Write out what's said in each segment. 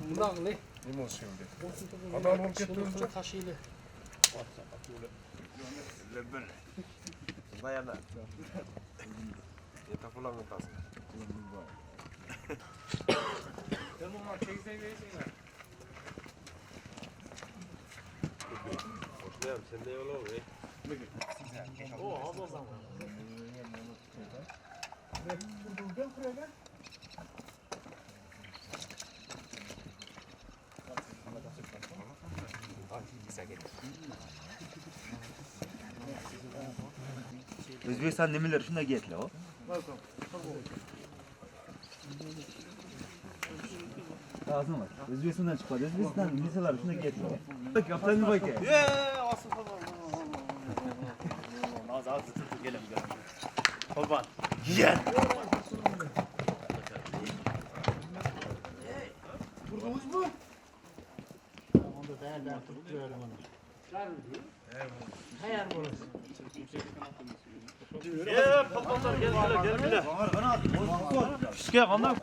Bunaqli. Limon suyunda. Adam olib ketdi. Tashiyli. Lebel. Bayana. Yeta falan atasın. Termoman çekse versene. Hoşlayalım sen de yola ol. O az o zaman. O'zbekiston nimalar shunday getlar o. Lazım var. O'zbekistondan chiqadi. O'zbekiston liselari shunday getlar. Kaptan nima ekan? Asıl falan. Az tutup gelim. Kurban. Yen. Vurdunuz mu? Onda değerden tutuyorum onu. Hayal burası. Papazlar gel. Pishga qanday?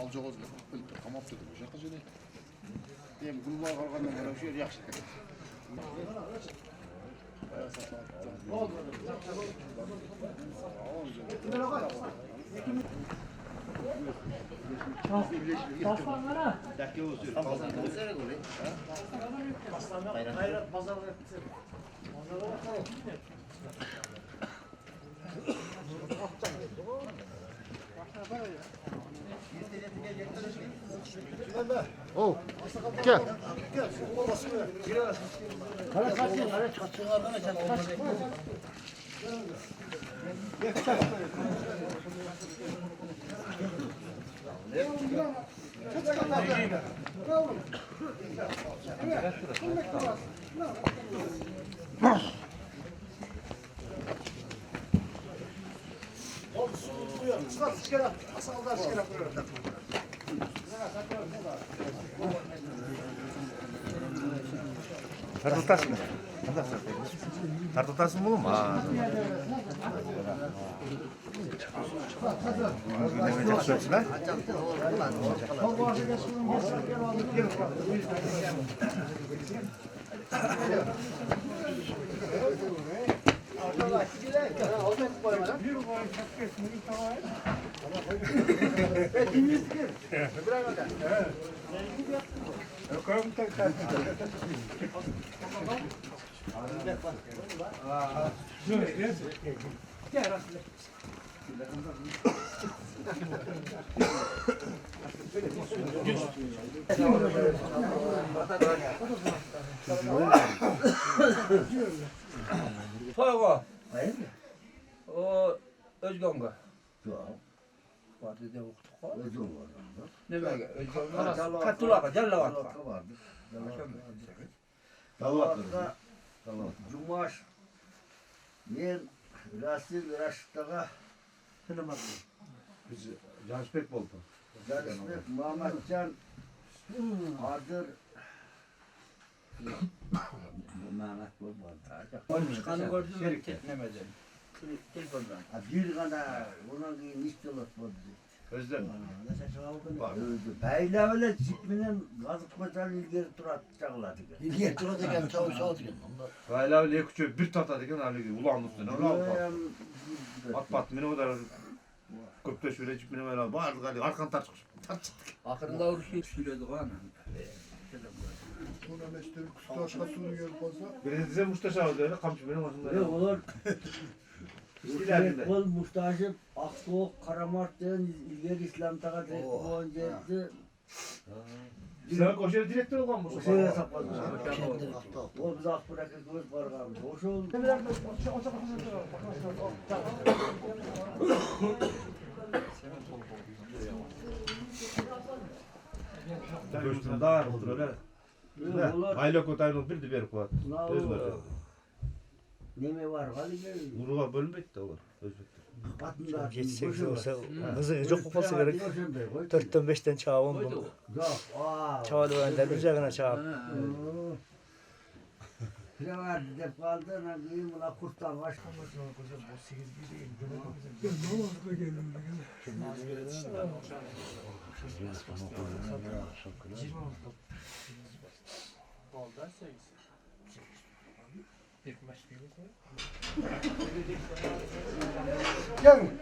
Alacağız. Kamap dedi. Şaka jeli. Dem gullar qalgandan ko'ra shu yer yaxshi. Oh, gel. Tartutasın mı? Tartutasın mı? Ha. Ne yapacaksın ha? Toyga. O Özgönga. Vardı de okuduk. Nimaga? Özgönga. Katulaga, Jallavatga. Dalvatlar. Cumaş. Men Rasil Raşit'taga tınımadım. Biz Canışbek oldu. Canışbek, Mahmetcan, Adır. Mehmet olmadı. Onun çıkanı gördüm ben ketlemeden. Telefondan. Bir gana ona iş yoluk oldu. Özlem. Beyler öyle çitminin gazık kocan ilgili turat çağladı. İlgiye tura degan çavuş aldı ki. Gayla öyle küçük bir tata degen ali ulan üstüne ulan bak. At pat meni odar. Köpte şöyle çık meni öyle bağırdı gali arkan tartıştık. Akırında uruşu söyledi o ana. Buna meşter kustaşka sunu gelip olsa. Birinci mustaşa öyle kamçı benim başımda. Ne olur? İlerinde. Kol muhtaçı Aksoğuk Karamart'tan ilgili İslam'da direktman geldi. Sen koşer direktör olan bu. O şey hesapladı. O biz Akburak'a göz vargamız. O şey oldu. Göçtüm dağır olur öyle. Ayla kotaylık bir de bir kuat. Öz var. Neme var? Galiba. Uruğa bölünmeydi de olur. Özbekler. Geçsek olsa hızı çok olsa gerek. 4'ten 5'ten çağı 10'dan. Yok. Çağlı önder üzerine çağı. Pire verdi dep kaldı. Ne diyeyim buna kurtlar baş. Gelin.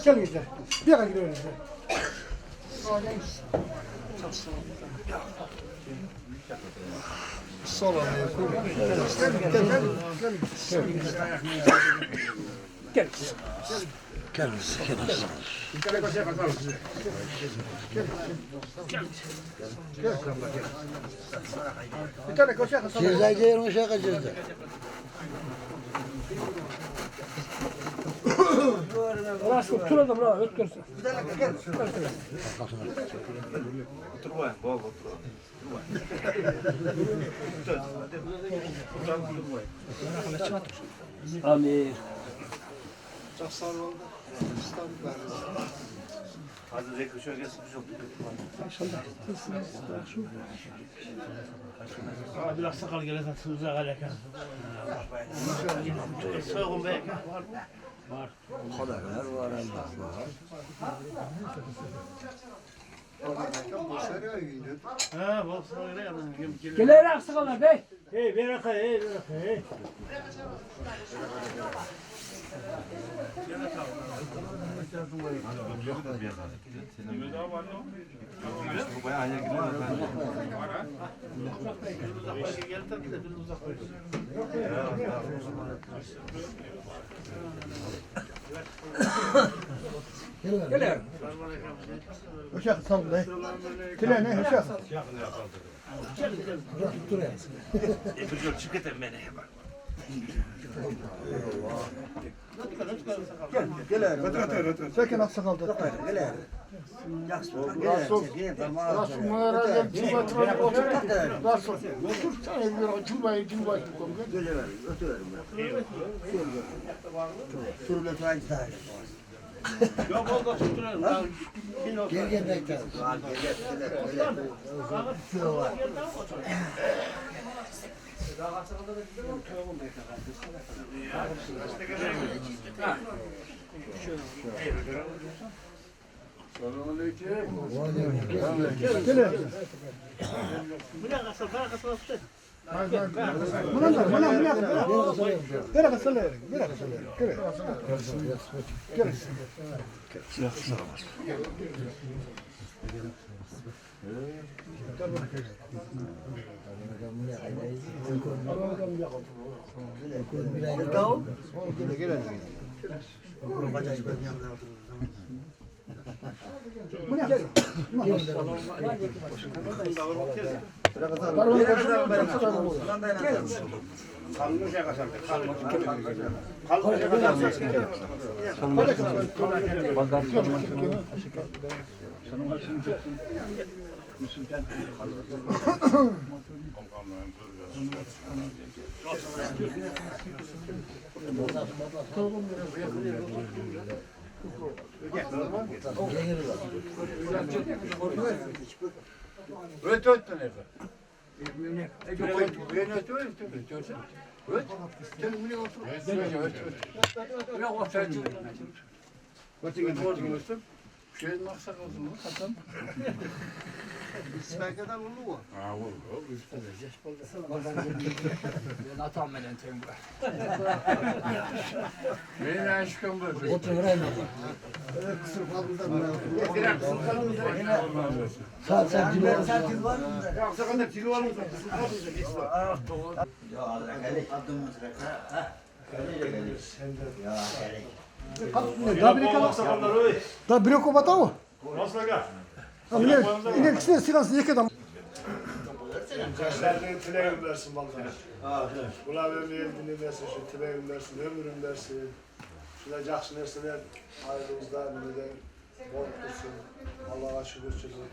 Gelin işte. Bir yere gidiyoruz işte. Sola bir tane koşak sola. Cezayı yerine şey kaçırdı. Rasko turadım la ötkürsün. Otur koyun, bol otur. Amir. Hadi Zeki şöyle gelsin bir şey oldu. Biraz sakal gelirse sığıza kalırken. Soğuk belki. Kolaylar var Allah var. Ha, bak sana ne yapalım? Gelir aksakallar bey. Hey, beraka, hey, beraka, hey. Bu bayağı ayağa gidiyor. Gelir. Uşak saldı. Tile ne uşak? Yapıcı çık et beni. Sakin aksakaldı. Yok oldu tutturuyorum. Gel gel bekle. Bu ne kasıl? Bana kasıl tuttu. Da bir ko batao. Nasıl aga? Amine ine ikisine silahsı yıkadım. Gençlerden tileğim versin vallahi. Bunlar ömrüm dinlemesin, şu tileğim versin, ömrüm versin. Şuna жақсы нәрселер айылымызда мінеден болып тұрсын. Аллаға шүкіршілік.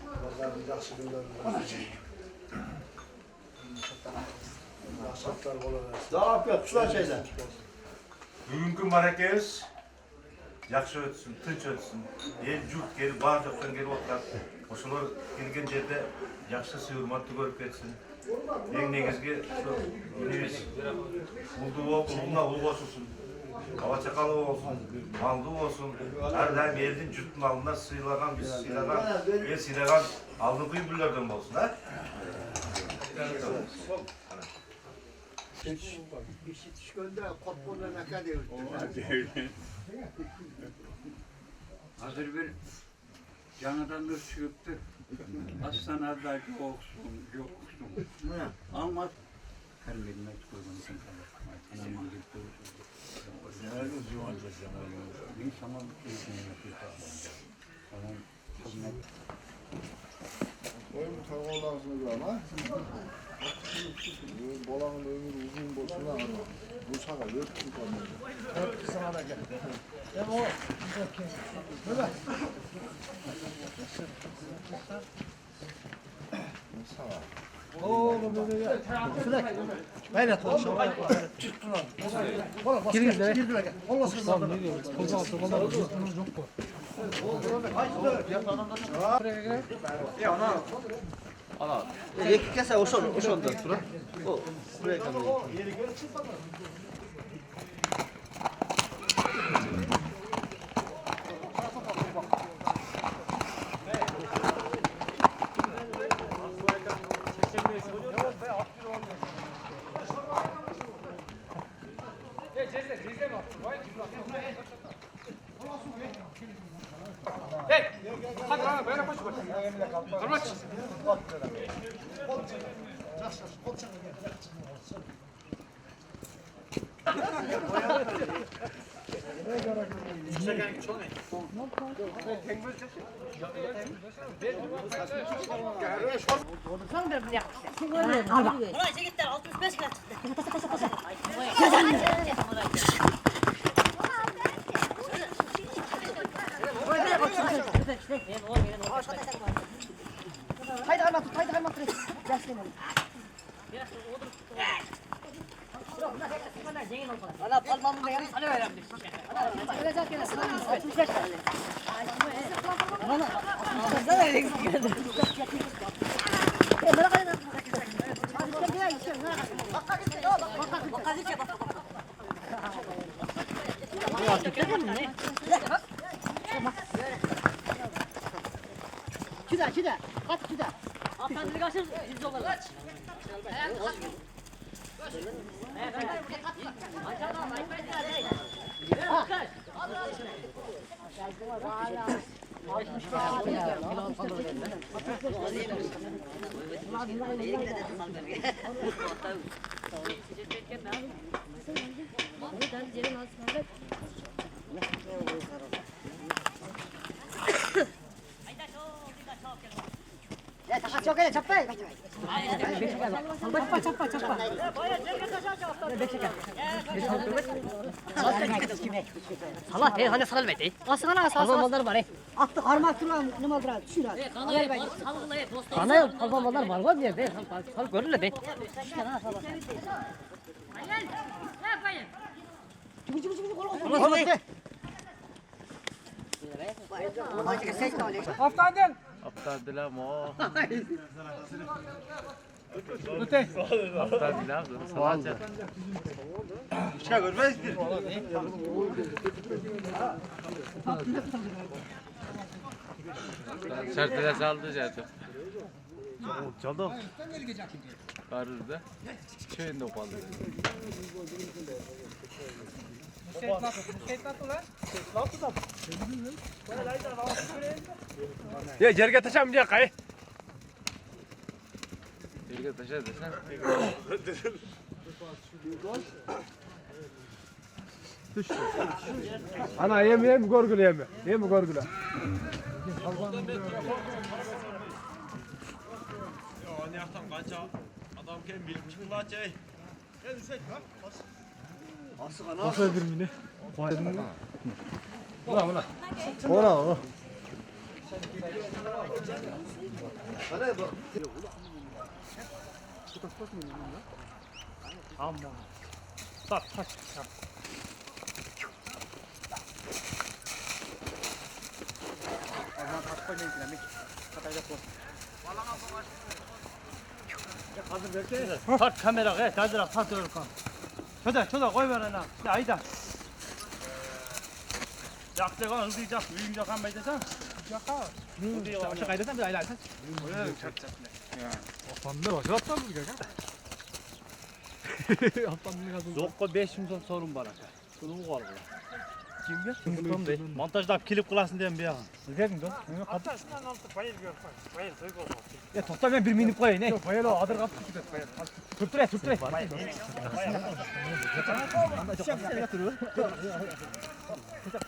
Балалардың жақсы күндерін versin. Жақсылықтар бола versin. Cevap yok. Şuna şeyler. Bugünkü marakes yaxşı ötsün, tinç ötsün. El jurt gelip, bar joqdan gelip otar. Oşular kelgen jerde yaxşı suyurmatты көрүп кетсин. Eң negizgi biz bulduğu okuluna ul koşulsun. Hava çakalı olsun, maldı olsun. Her daim elin cüttün alnına sıylagan, biz sıylagan, el sıylagan aldın kıyımlardan olsun ha. İşgönde kopbona ne kadar Hazır bir canadan da çıktı. Hastanelerde yoksun, yoksun. Ama karnımda koymamışsın. Anamın gitti. İnsanlar keyfini yapıyor. Tamam, hizmet. Oyun tarolarsınız ama. Bolanın ömrü uzun boşuna bu sana yırtık olmuyor. Sana da gel. İki kese oşonda. O buraya kalıyor. Buraya çekitler 65 lira çıktı. Haydi haydi tut, haydi haydi tut. Ana parmağımı da yanlış sana veremdim. Verecek yine sana 65 lira. Ana, ağzına verecek geldi. Bırak hadi. Kida. Kaç kida. Afan ligasız $100 kaç. Çok öyle çapay. Çapa. Allah hey hani sakal beti. Asana salmalar var. Attı harmak duran ne madra şura. Ana salmalar var diye be. Sal görüle be. İşte ha salma. Hayal. Ne yapayım? Çıkı kol. Haftadan. Aptal mo. Öte. Aptal salacak. Şey görmezdir. Şartlara saldı zaten. Çaldı. Varırdı. Köyünde kaldı. Ya jerge taşamayacak kay. Yerge taşa desen. Ana yem gorgula yem. Yem gorgula. Adam kim bilip çıkılaç ey. Gel düşek ha. Nasıl bir mini? Ona. Tart kamera gayet hazır tart Örkan. Şöyle koy ver ana. Ya ayda. Yaktık lan hızlı yiyecek. Büyüyünce kan beydesen. Yakar. Aşağı kaydesen bir ayla. Zokko 500 so'm sorun bor aka. Buni u oldi. Kimga? Kimga? Montajlab klip qilasin dedim bu yog'ini. Sizga kim? Attasidan olti bayil ko'r. Bayil to'y bo'ldi. Ya to'xta men bir minib qo'yay, ne? Bayil adir qilib ketadi, bayil. Turturay, turturay.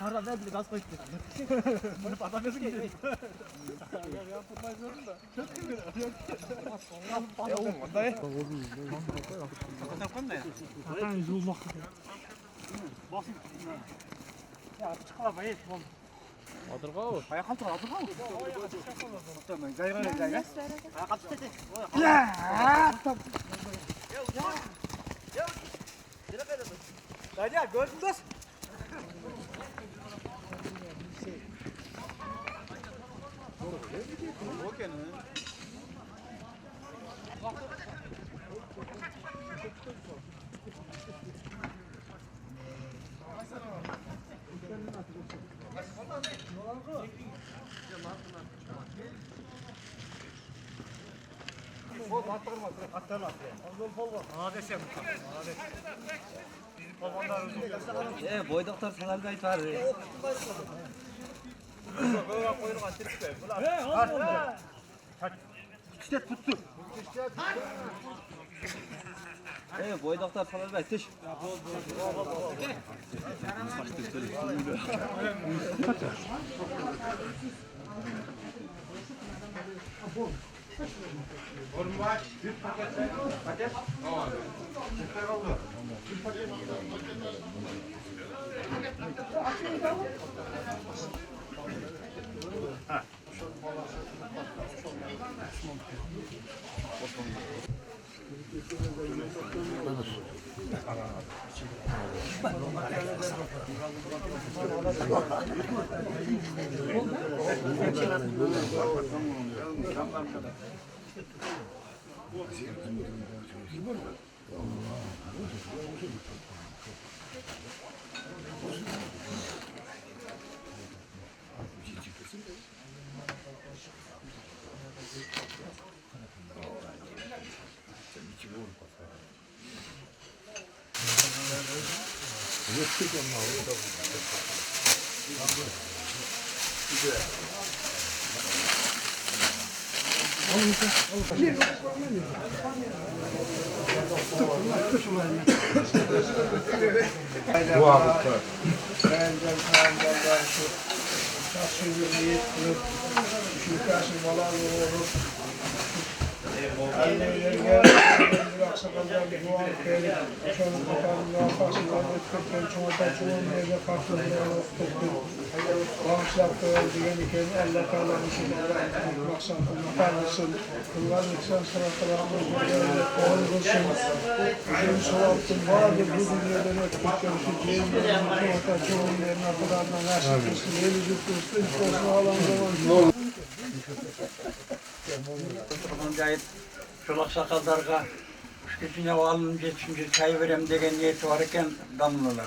Qarab berdi, gaz qo'yibdi. Buni patamesi keldi. Yapılmaz zorun da. Ya oğlum, dayı. Kapatalım da ya. Zaten üzülmek. Basın. Ya çıkar bayit bol. Adırga o. Ayağa kaldır, adırga o. Tamam, gayret gayret. Ayağa kaldır dedi. Ya! Ya! Direkt öyle. Dayı gördün mü? Boyduklar sana da aytar. Boyduklar sana da aytar. Çolak sakallarga gücüne alınca çünkü çay verem degen niyeti var iken damlalar.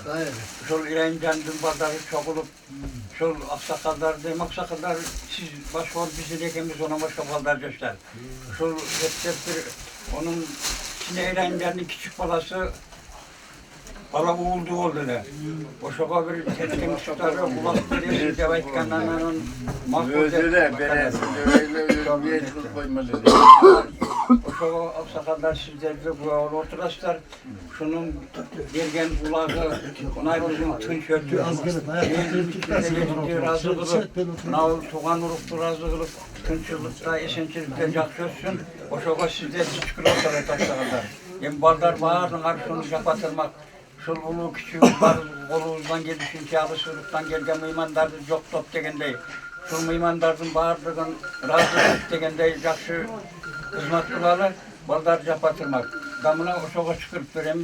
Şol İrancan dün bazarı çok olup şol aksakallar deyim aksakallar siz başvur bizi dekemiz ona başka ballar göster. Şol hep bir onun içine İrancan'ın küçük balası bala uğuldu oldu ne. O şoka bir tetkemiz tutarı kulak veriyorsun cevap kananının Özüre, beresi, öyle bir kıl koymalı. O şoka aksakallar sizlerle bu yolu oturasılar. Şunun dergen kulağı, onaylığın tınç ötü, razı kılıp, nağıl tuğan uruktu razı kılıp, tınçılıkta, esençilikte yakşıyorsun. O şoka sizler şükür olsalar aksakallar. Hem bardar bağırdın, arşunu kapatırmak. Şul ulu küçük var, kolumuzdan gelişin kağıdı sürükten gelgen mıymandardı yok top degende. Şul mıymandardın bağırdığın razı degende yakşı hizmet kılalı, baldar yapatırmak. Damına o soğa çıkıp verem,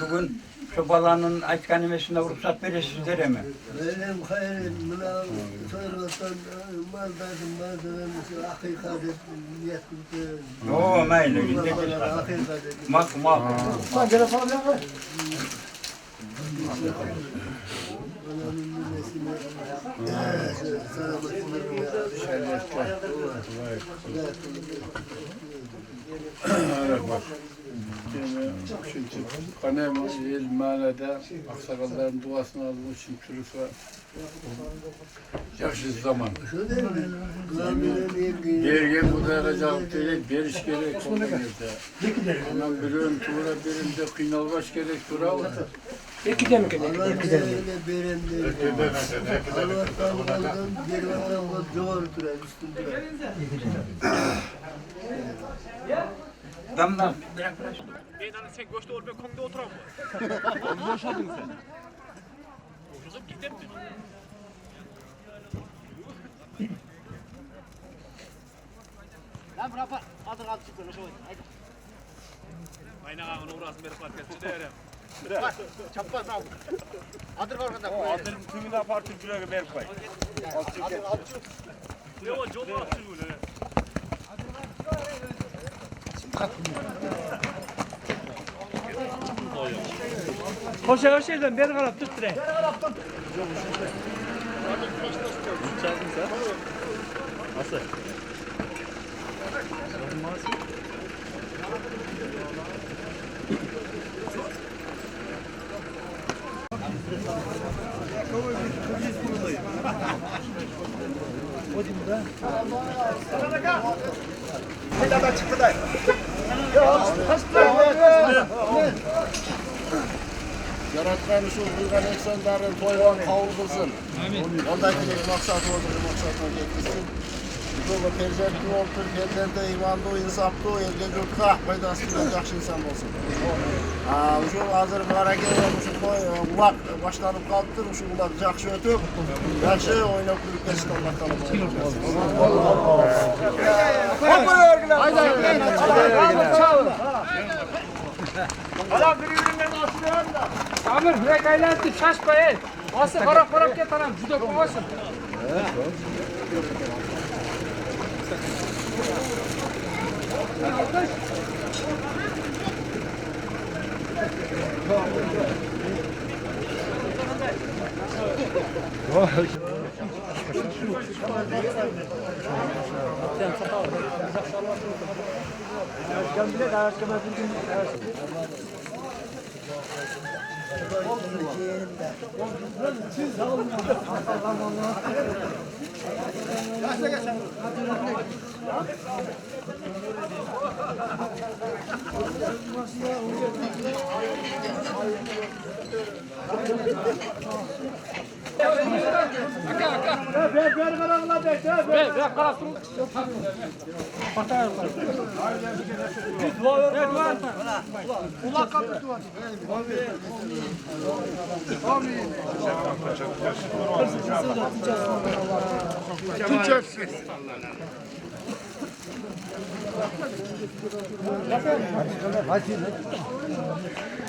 bugün şu balanın aytkan emesine ruhsat veresizler mi? Benim hayırım, buna soyulmadan maldadım, maldadım, hakikat niyetli. Oo, maylı, günde mak. Lan gene falan yapma. Kanem il manada aksakalların duasını aldığım için çürüse yaşlı zaman. Gergen bu da acayip değil, beriş gerek ona girdi. Ondan birim tuğra birimde kıynalbaş gerek duralı. İki mi kedi? Allah'tan kaldım, bir vatan var, doğru durar, üstün durar. Damdan. Sen göçte olup konda oturan mı? Boşadın sen. Boşadıp gider mi? Lan bırak bak. Adı kaldı çıktı. Haydi. Aynen ağın uğrasın beri parkası. Bak çapmaz al. Adır var orada. Adırın tümüne parti güle ver koy. Adır. Ne o jobu atıyor böyle. Koşa şeyden beri karap tut direkt. Beri karap tut. Nasıl? Helada çıktı da. Yaratkan şu kılgan eksenlerin toygan kavul kılsın. Ondan kilek maksat olur, maksatına getirsin. Şöyle percetli ol, Türkiye'lerde imanlı, insaflı, elge yurtka faydası bilen yaxşı insan olsun. Şu hazır barakeyle şu koy, ulak başlanıp kalktır, şu ulak жақсы ötüp, yaxşı oynap kulüp geçsin Allah'tan. Adam bir üründen asılıyorum da. Amir bırak aylandı şaşmayın. Asıl harap get anam juda koymasın.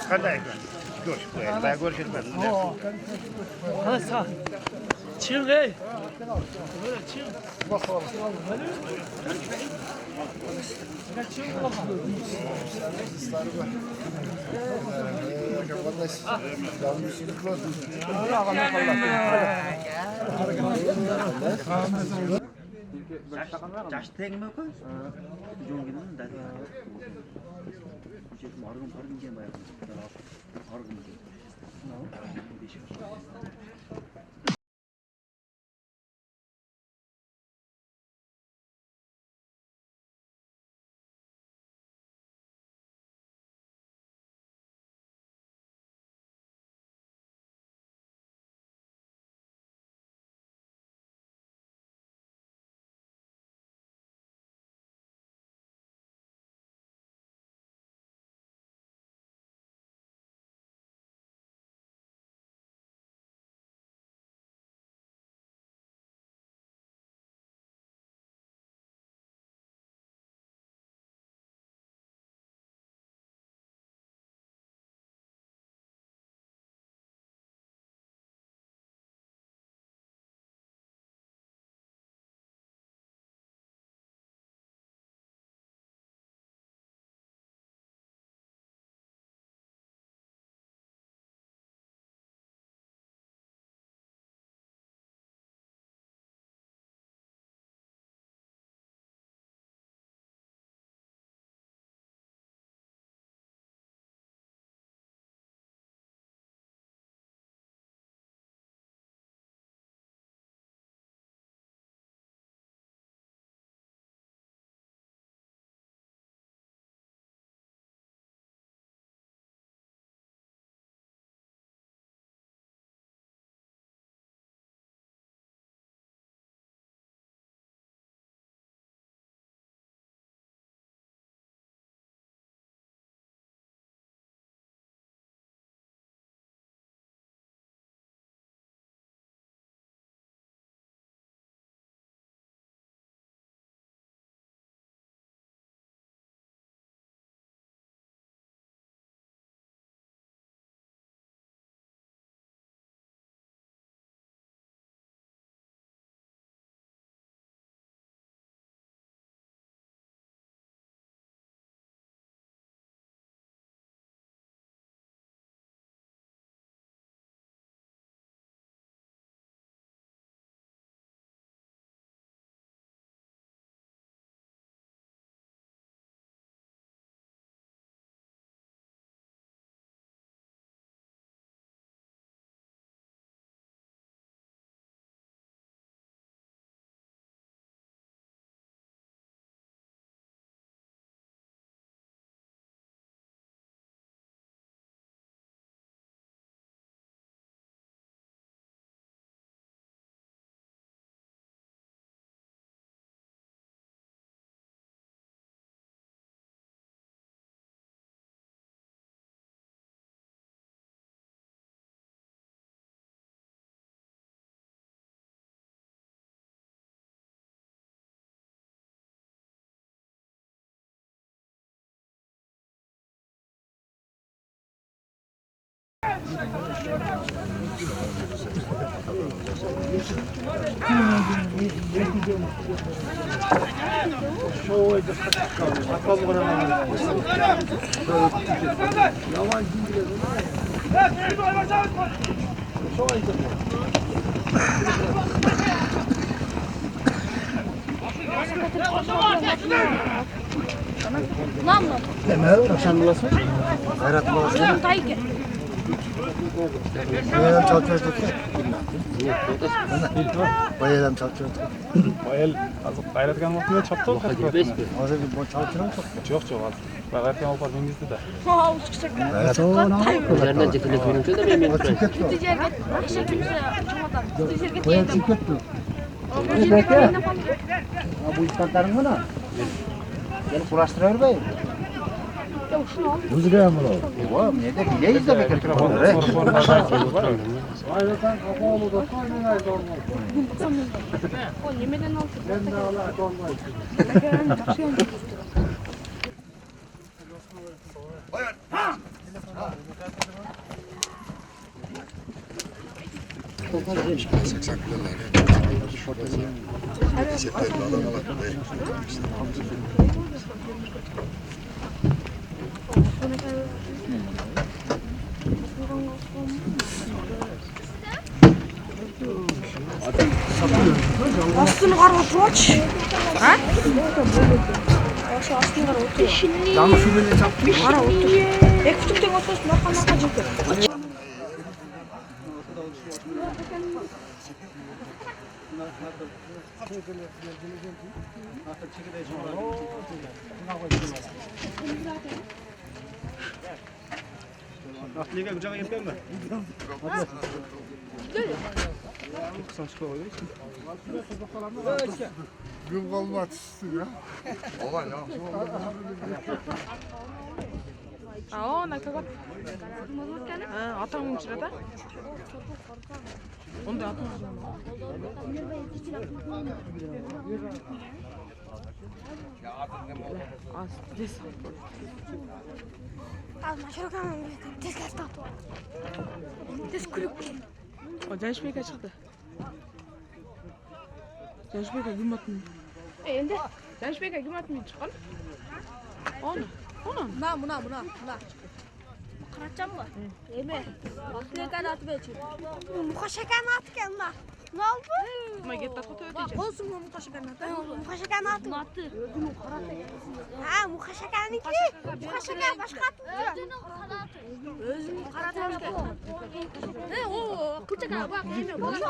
Qanday go'sht qo'yadi? Ben ko'rishmayman. Ha, sağ. Çık ey. Böyle çık. Жаш тегме кой? Жонгинин да. Жек маргын паргын ген баягы. Аргын. Lan mı? Kaçan bulasın? Hayrat bulasın. Hocam tayke. Bayram çalışıyorduk. Bayram çalışıyorduk. Bayıl gayretgan vaqtida chopdi. Hozir bu çalışıyorum çok. Yo'q, yo'q. Gayretgan olib qolganingizda da. Ha, uçacak. Nereden çıkıyor? Bayağı çıkıyordu. Bu ispatların mı lan? Gel kurastırıyor bey. Uzun mu lan? Oğlum ne de bileyiz de bekler. Ayrıca kapalı da koymayın normal. O yemeden aldı. Ben de Allah normal. Aslını karıştır aç. Ha? Aslını karıştır. Yanlış ürünü çarptı. Kara otur. Ek küçükten otursun. Bakana kaçık. Nega kuchaga yetganmi? Qisqa chiqib qo'ydi. Gün kalma çizsin ya. Ona kebap. Atam içirada. Onda atam. Az des. Alma şunu kamera. Tezgah tatlı. Tez kulüp. O Canşbek'e çıktı. Canşbek'e gün atmıyor. Endi. Canşbek'e gün atmıyor çıkan. Ona. Buna. Karatacağım mı? Eme. Ne kadar atı geçiyor. Muhaşakan atken da. Ne oldu? Ama git tatlı ödeyecek. Olsun mu muhaşakan atı? Muhaşakan atı. Attı. Ha muhaşakan iki. Muhaşakan başka atı. Özünü karatı. He o kıçaka bak yeme boş.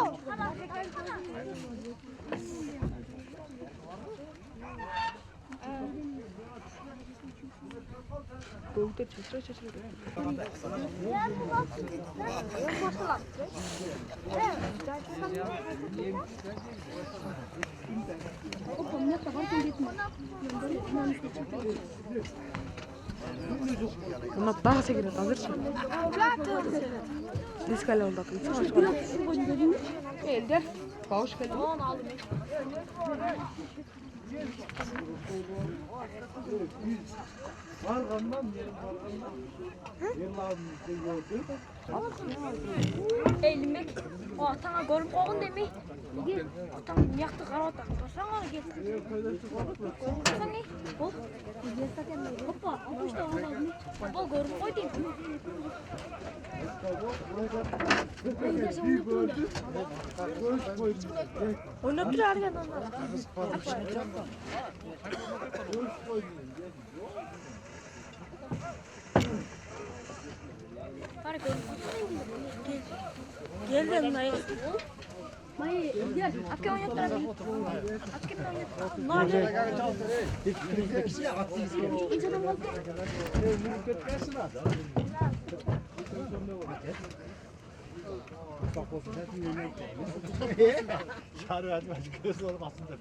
Boğukta çeşire. Buna daha sekiret hazırsın. Diskale oldu akıllı. Elde. Bağış geldi. Eğilmek. O atana görüp koğun demeyi. Atan yaktı karata. Dursan onu gel. Görürsen ne? Bol. Hoppa. İşte o görüp koy diyeyim. Oynap dur arkadan. Gel yanına. Mayı gel. Akı oynatırım. Akı oynatırım. Ne olacak? Şarı açma, göz olup aslında.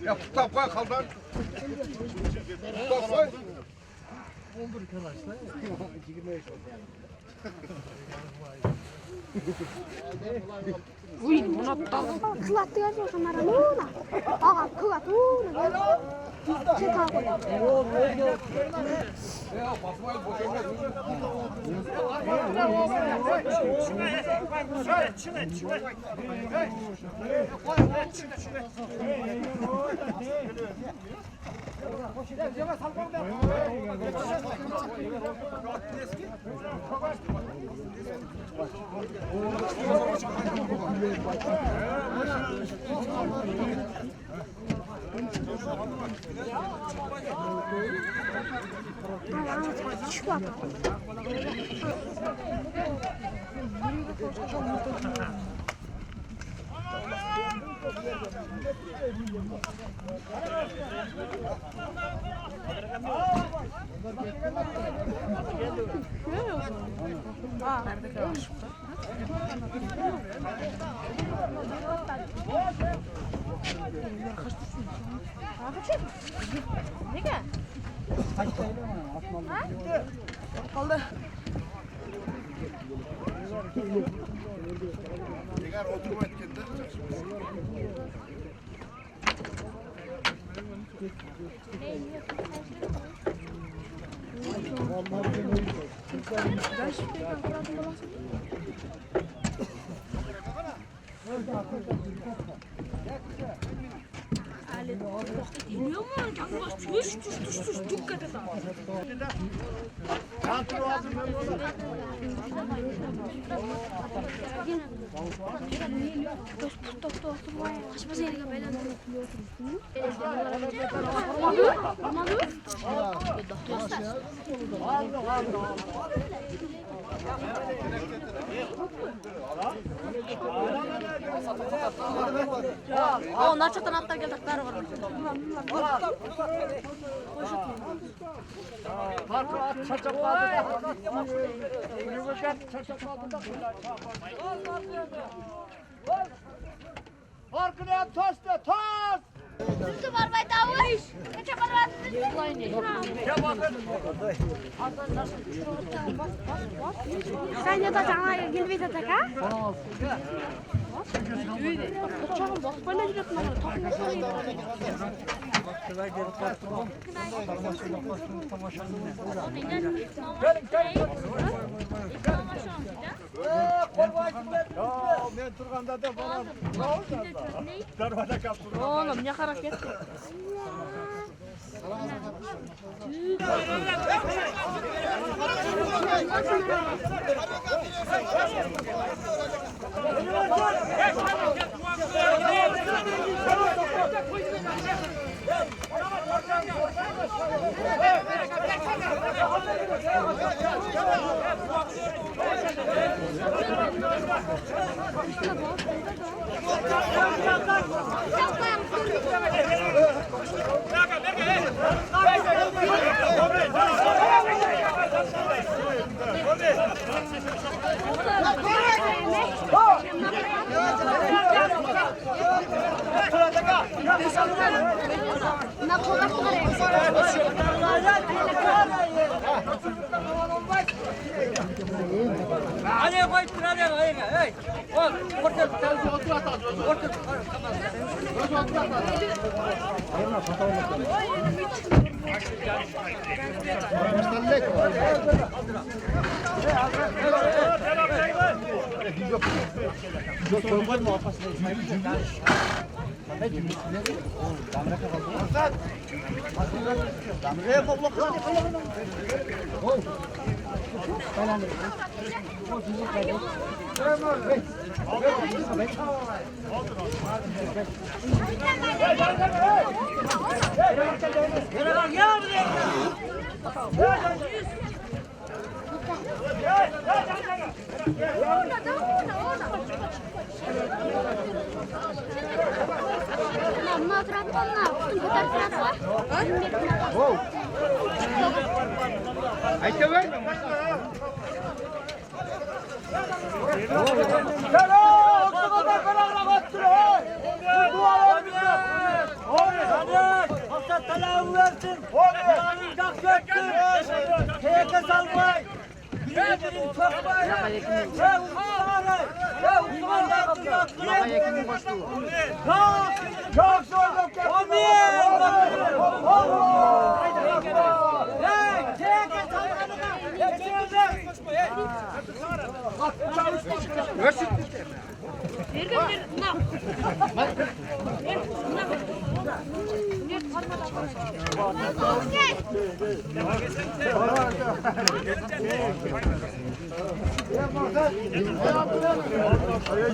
Ya kitap koy kaldan. Kitap koy. Uy, buna da. Kılattı yazıyor kamera. Ağa kılat. Biliyor musun? Canbaş tuş dikkat et abi. O naçatan atlar geldikleri var. Arkaya tost da tost. Sütü var bay davuş. Kaça para sen ya da cana gelip de taka. Çağın bak böyle gidiyorsun Ben Turgan'da da bana darvada kaptım. oğlum ne hareket. Hadi koy hadi hey. Ol orta otur at. Otur. Çok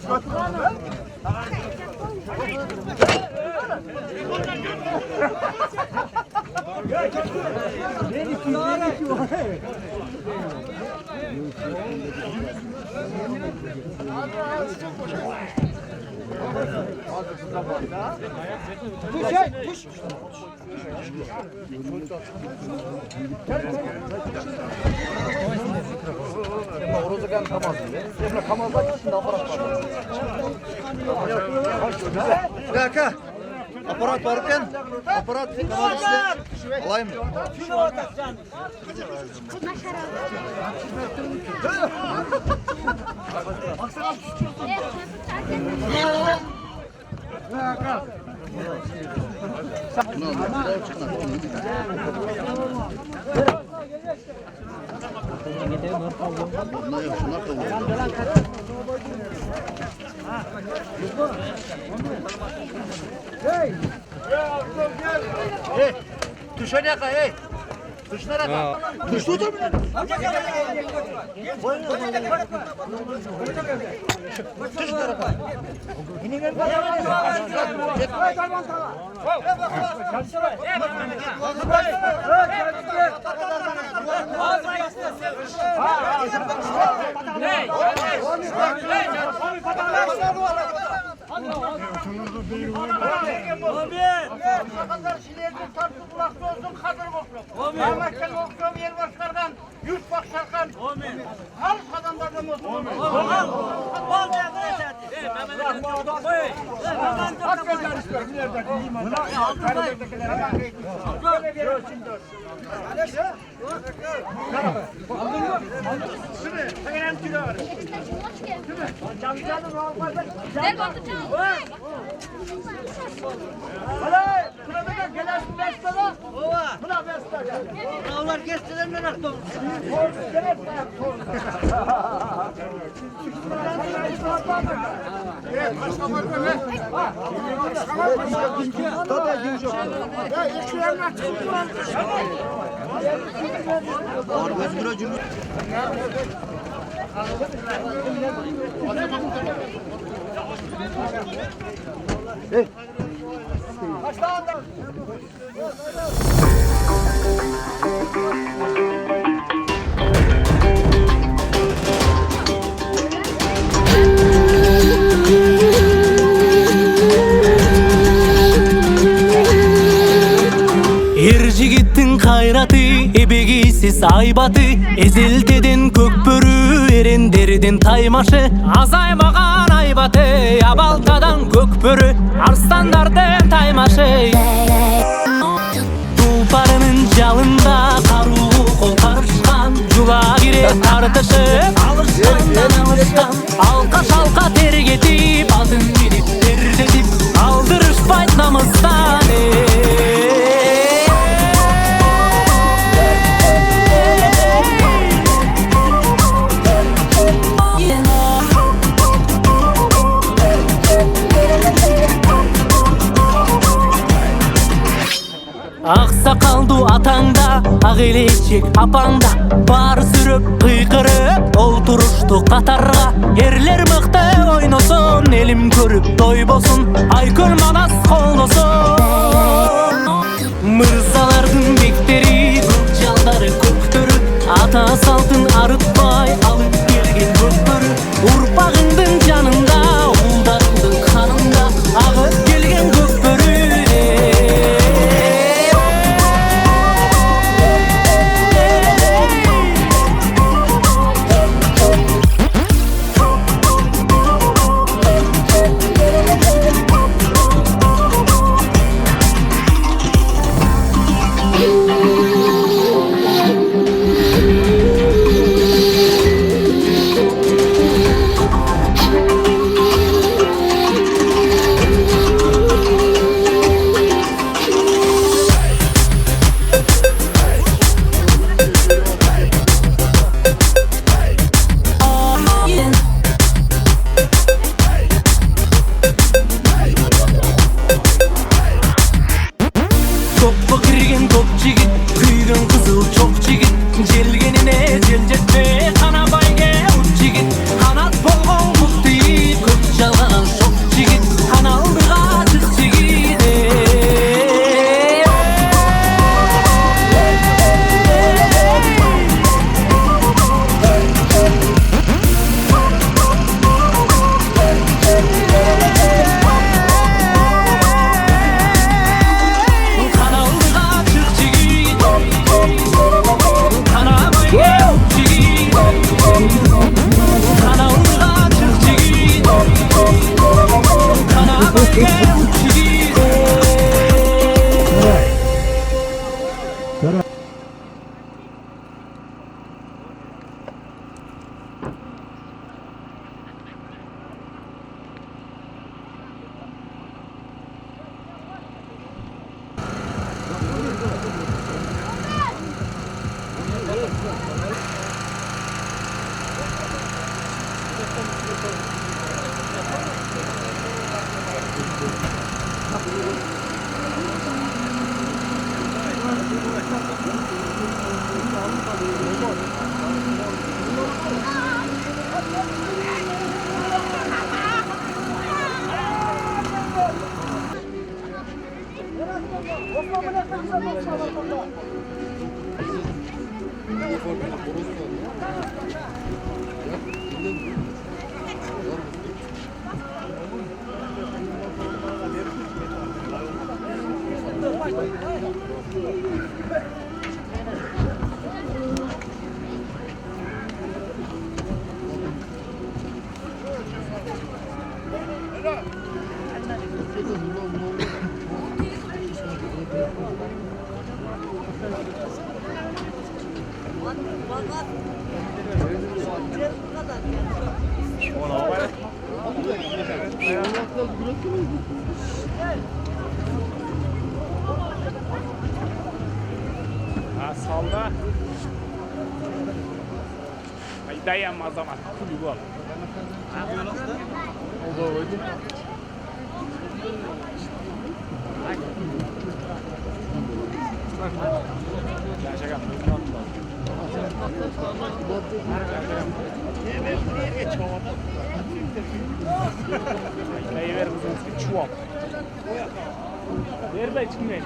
Çok zor. Bir dakika. Aparat varken aparat kamera size alayım mı? Düşe ne kadar? Hey. Düş nereye kadar? Düş tutur mu? Düş nereye kadar? Onlar geçtiler mi rakto? Erjigittin hayratı, ebegisiz aybatı, eziltedin kökbörü, erenderden taymaşı, azaymagan aybatı, abaltadan kökbörü, arslanlardan taymaşı. Tulparının jalında karuğu kol karışkan, jula gire tartışıp, alışkandan alışkan, alka şalka tergetip, altın gidip derdedip, aldırışpayt namızdan. Aksakaldu atanda, ağilecek apanda, bar sürüp kıykırıp, olturuştu katarga. Erler mıқты oynosun, elim körüp toy bolsun, aykül manas koldosun. Mırzalardın bekteri, kılcalları köktörü, ata saltın arıtmay, alıp gelgen kökbörü. Urpağındın canında, uldarındın kanında, ağıp gelgen kökbörü. Ha salda. Ay dayanma o zaman. Kulübü al. O da oydu. Şaka. Dayı ver kızınız bir çuval. Ver dayı çıkmayın.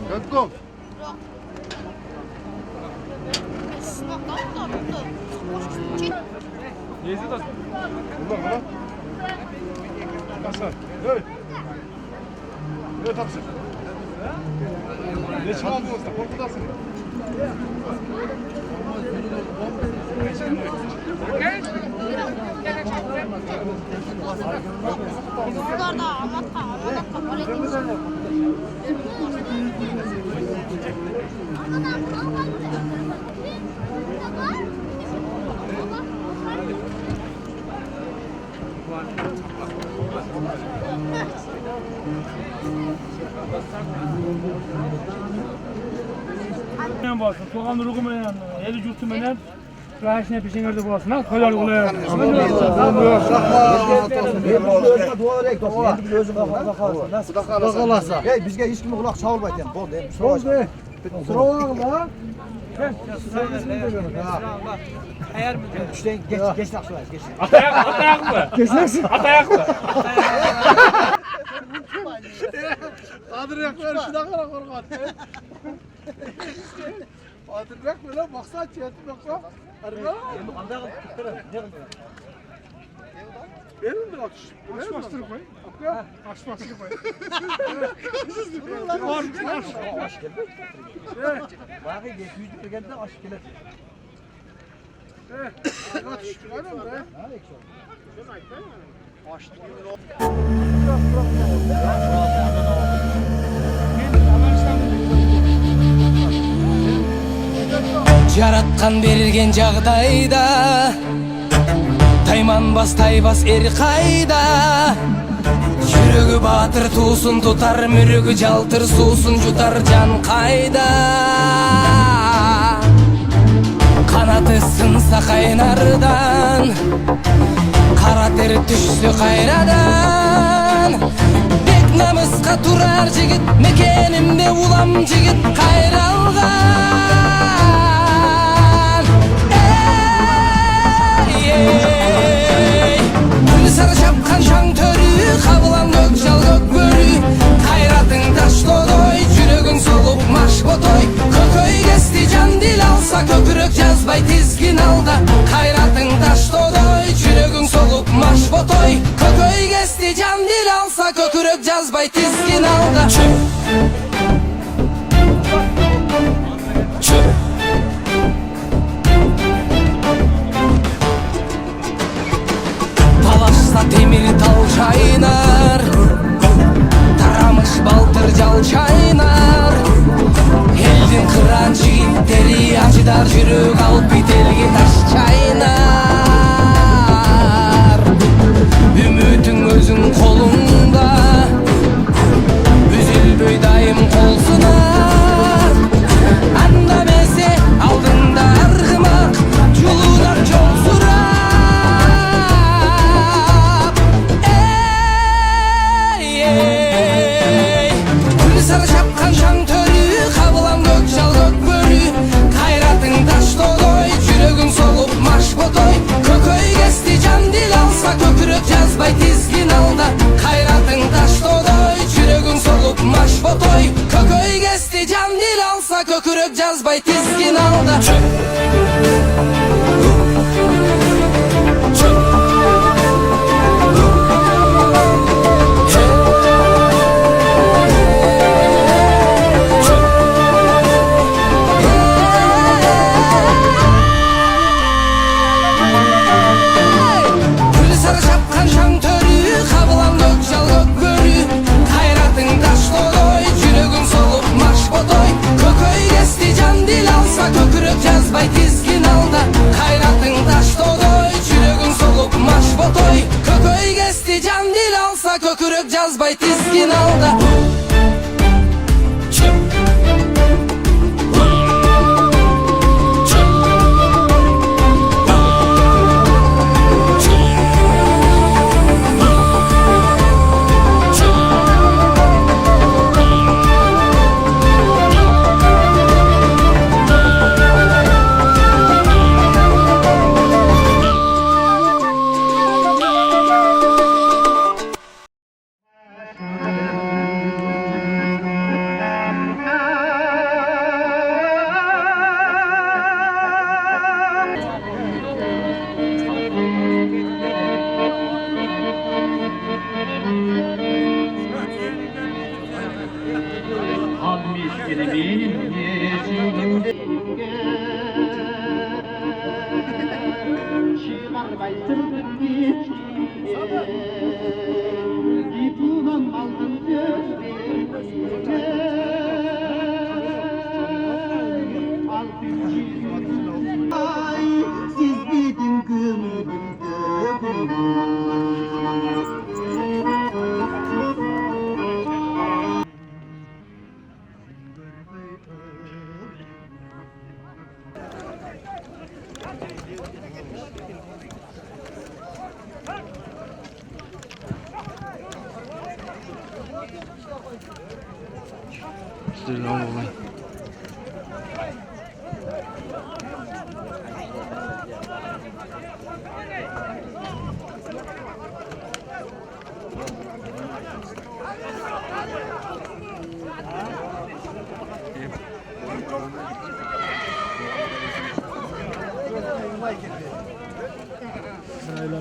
Gökkom. Yezi de. Burada. Nasıl? Evet. Evet hapsi. Ne çaldınız da korkudasın. Buralarda amatta Ne bolsun, soğan rugu menen, eli jurtu menen, raşine pişingerde bolsun. Ha, kolay kolay. Hey, bizge hiç kim kulak çalmaydı yani. Bol de. Oldu. Sıra da. Eğer işte geç laf söyle, geç. Atayak mı? Kesersin. Atayak mı? Adıryak ver şuna kadar korkat. Adıryak ver lan baksana çiğnetim yoksa. Arıla. Benim de atış. Aç bastırıp koy. Aç bastırıp koy. Aş geldi. Bak 700 lira geldi aş geldi. Жараткан берилген жагдайда тайманбас тайбас эр кайда жүрөгү баатыр туусун тутар мүрөгү жалтыр суусун жутар жан кайда канаты сынса кайнардан кара тер түшсө кайрадан бек намыска турар жигит мекенимде улам жигит кайралган Gül sarı şapkan şan törü Kabılan gök şal gök börü Kayratın taş dodoy Jürөгün solup maş botoy Kököy kesti can dil alsa Köpürök жазбай tizgin alda Kayratın taş dodoy Jürөгün solup maş botoy Kököy kesti can dil alsa Köpürök жазбай tizgin alda Temir tal çaynar Taramış baltır jal çaynar Eldin kıran jigitleri acıdar Jürök alıp bitelge taş çaynar Ümütün özün kolunda Üzülböy dayım kol sınar Anda meze aldında argımak Julunar jol surar Sarı şapkan şan törü Kabılan gök şal gök börü Kayratın taş dodoy Jürөгün solup maş botoy Kököy kesti can dil alsa Köpürök жазбай tizgin alda Kayratın taş dodoy Jürөгün solup maş botoy Kököy kesti can dil alsa Köpürök жазбай tizgin alda Köpürök жазбай tizgin alda Kayratın taş dodoy Jürөгün solup maş botoy Kököy kesti can dil alsa Köpürök жазбай tizgin alda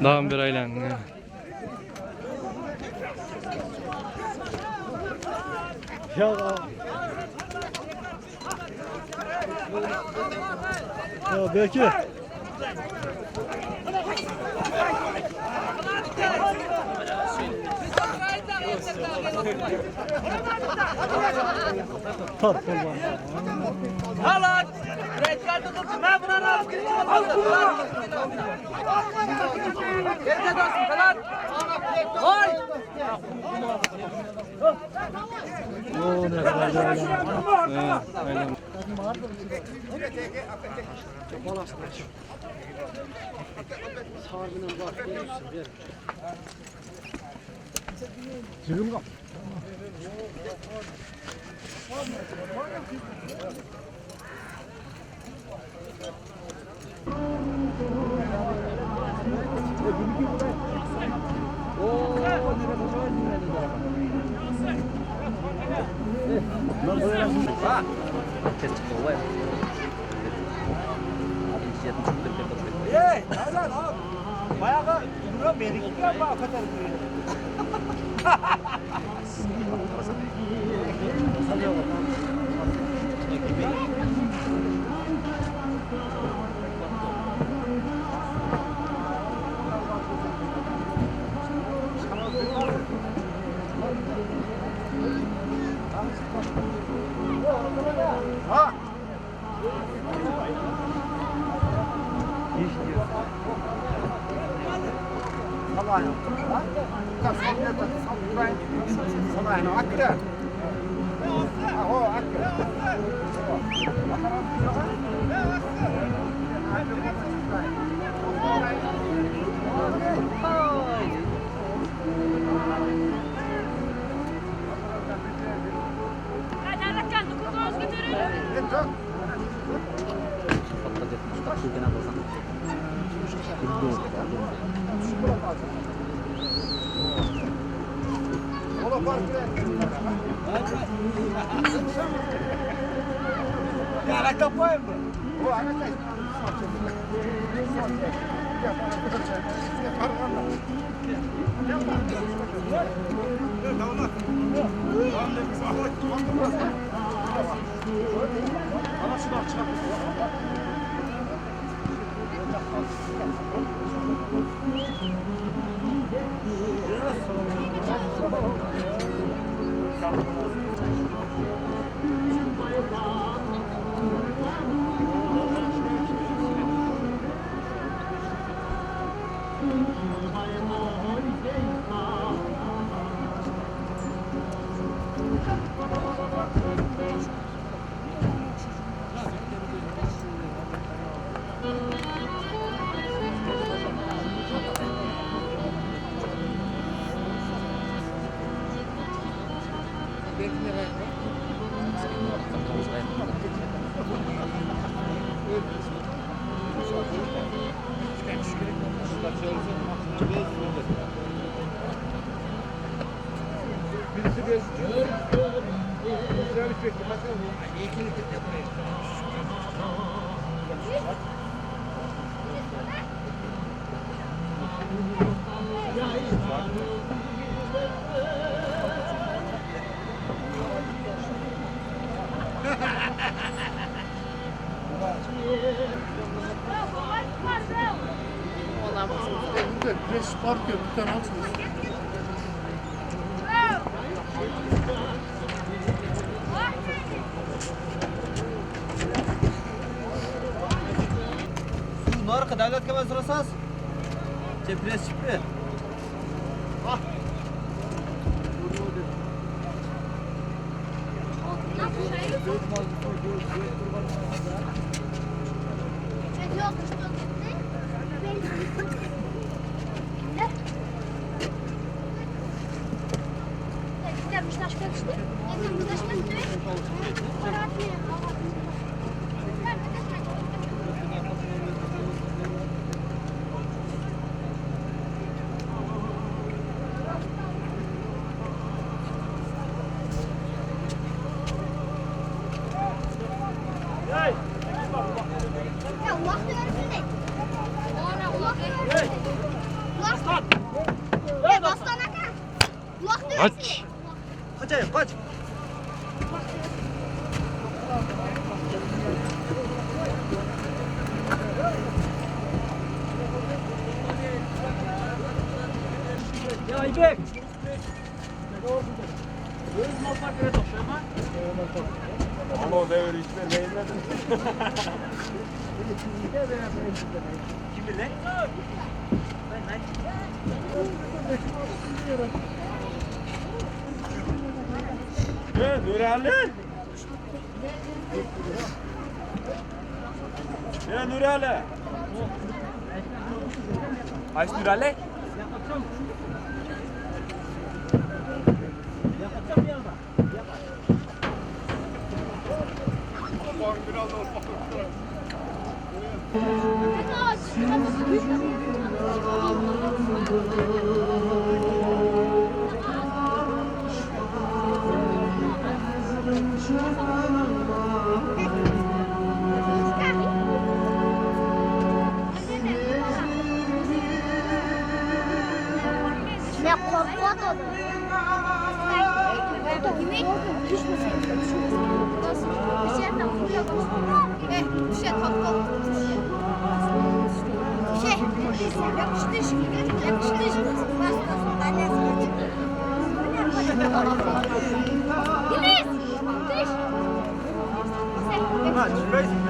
Dağın bir aylan. Ya belki Halat! Reçel tutulsun ben buna razı Geride dursun falan. Oy! Oo ne kadar güzel. Aynen. Hey, lan abi. Bayağı duruyor beni gidiyor bak o kadar. Ha. Allah'ım. Kas hamle tak sabray. Sabahına akka. Aho akka. Ya kapayım mı? O ana kay. Narka davlatga mas'ulasiz. Chepres chipri. Ah. Kaç. Kaç ayım kaç. Ya İpek. Ama o devir işte neyinledin? Kim bilir? Nuri Ali. Nuri Ali. Ayşe Nuri Ali. Ne korkuyordu? Yemek düşmesin. Nasıl? Bir şeyden vuruyor. Bir şey tatlı. Yapıştır. Yapıştır. Bastasın. Annesi. Güneş. Düş. Ha, çıkıyorsun.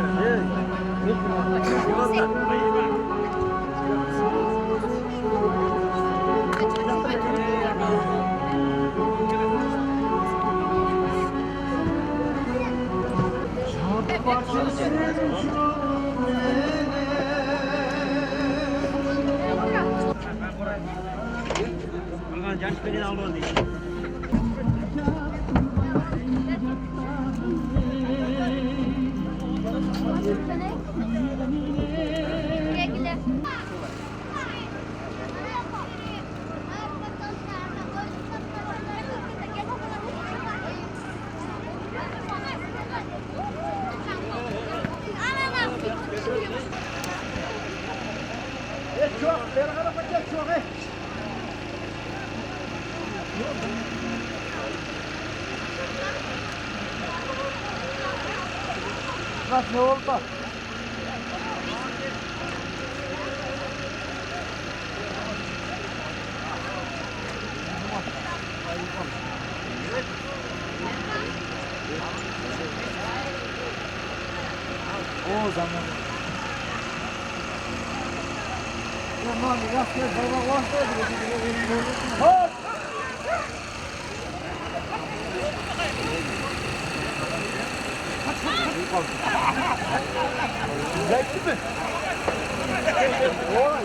Ne oldu? O zaman. Tamam, yapıyor. Baba var. Zevkli mi? Oy,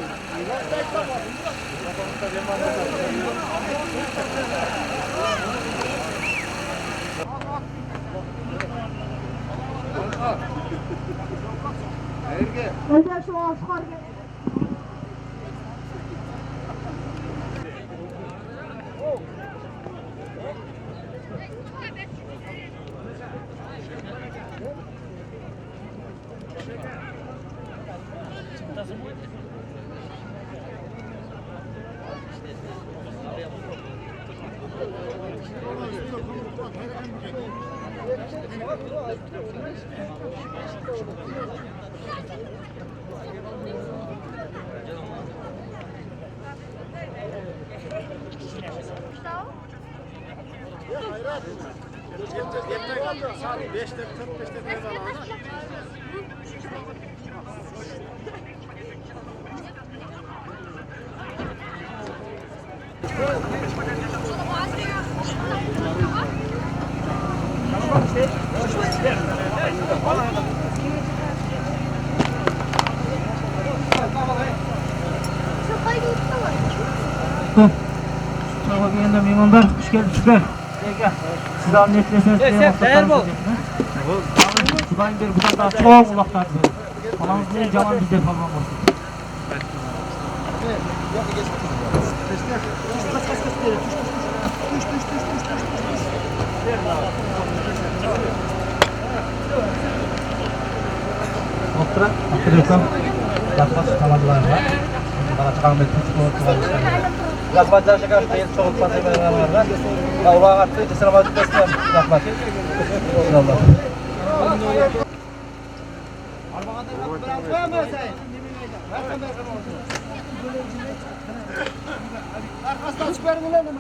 Tamam, yeniden mimarlar hoş geldinizler. Gel. Siz annetleseniz değer bol. Şuradan beri bu kadar çok ulaklar böyle. Falanız değil, canan bizde falan olsun. Oturan, oturuyorsam yaklaşık kalamadılar var. Bana çıkan bir tutuk var. Yaklaşık şeker değil, çok fazla bir var. Kavga attı, selamat etmem yaklaşık. İnşallah. Arkasından çıkarın ulan mı?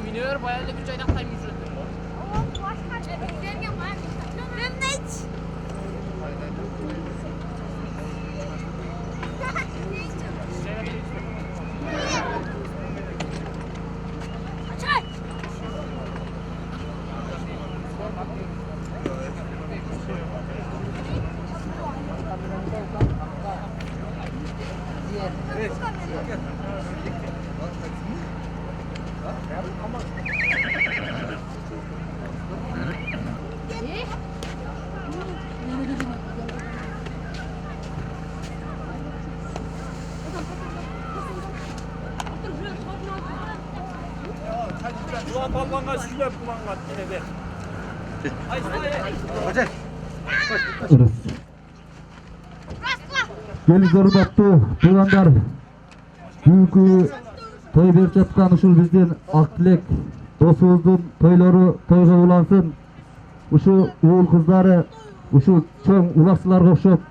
Minör bayağı bir çaydan kaymış. Ulan balkonga şöyle kullanmak yine de. Hocam. Gelin hurmatlı tuğanlar. Bugünkü toy berip жаткан ушул биздин ак тилек досубуздун тойлору тойго улансын. Ушул уул кыздары ушул чоң улакчыларга окшоп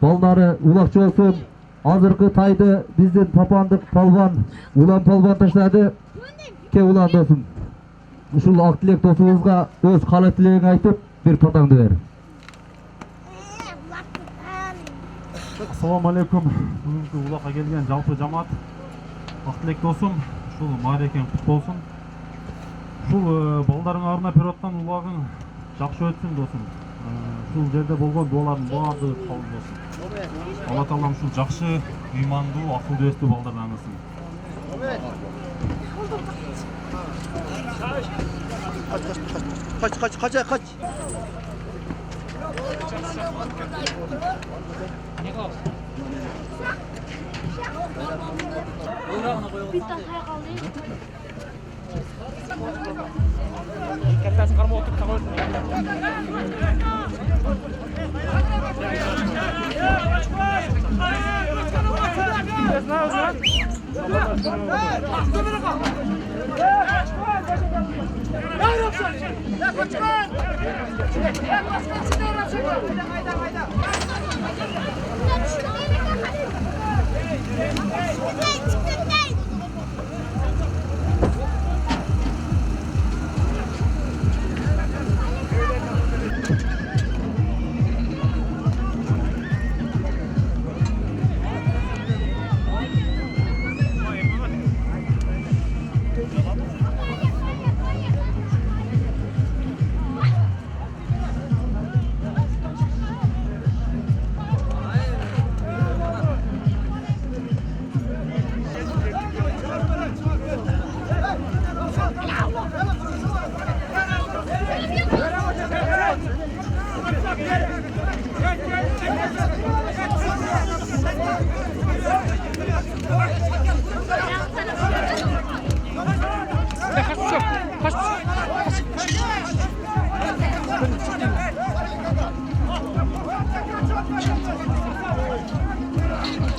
балдары улакчы болсун. Азыркы тайды биздин тапандык палбан улан палбан таштады. Ке улан досум. Ушул ак тилек досубузга өз каалай тилегиңди айтып бир патаңды бер. Assalamu alaikum. Бүгүнкү улакка келген жалпы жамаат ак тилек досум, ушул маарекен куту болсун. Ушул балдарыңа арнап берип аткан улагың жакшы өтсүн досум. Ушул жерде болгон дуалардын баардыгы кабыл болсун. Алла таалам ушул жакшы, ыймандуу, акылдуу өстүү балдарды аңдысын. Kaç. Kattasin qarma o'tirib qo'ysin.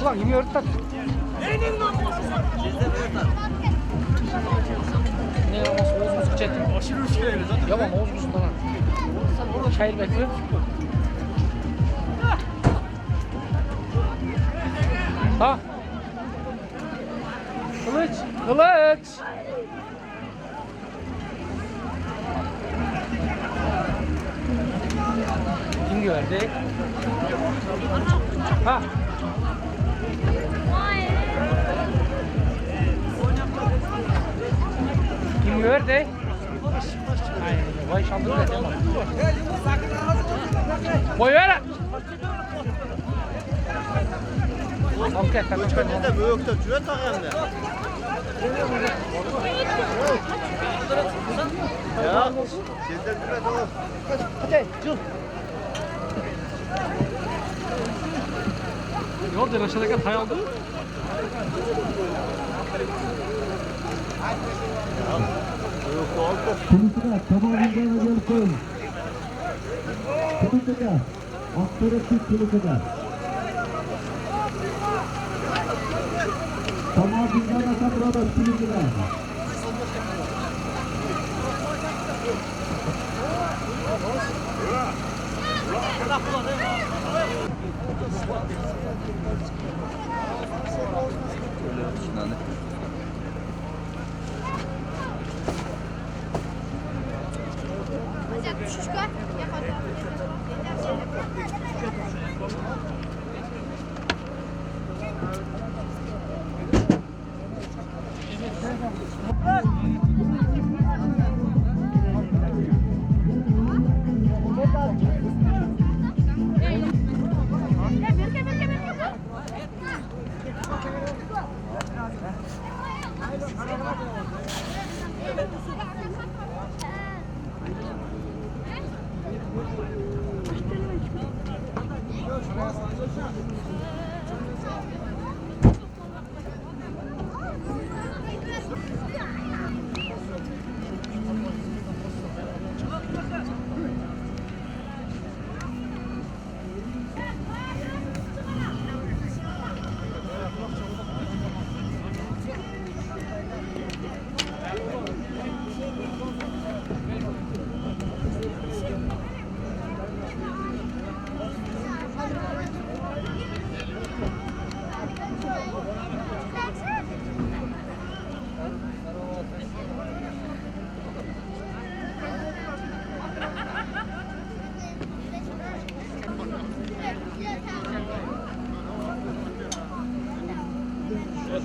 Ulan yine örtler. Ne olmaz oğuzumuz küçettim. Aşırı üşüyelim zaten. Yaman oğuzumuzun falan. Sen burada çayır bekliyor musun? Ha. Kılıç. Kılıç. Kim gördü? Ha. Kim gördü? Vay şanlı ne demem. Boy ver. Okey, tamam. Bizde büyükte cüret takıyorum ya. Ya, sizde cüret olur. Hadi, cıl. Ne oldu? Aşağıdaki tay aldı. Kulüsüne tamamından gelsin. Kulüsüne. Aktarıcı kulüsüne. Tamamından aktarıcı kulüsüne. Шишка, я потом.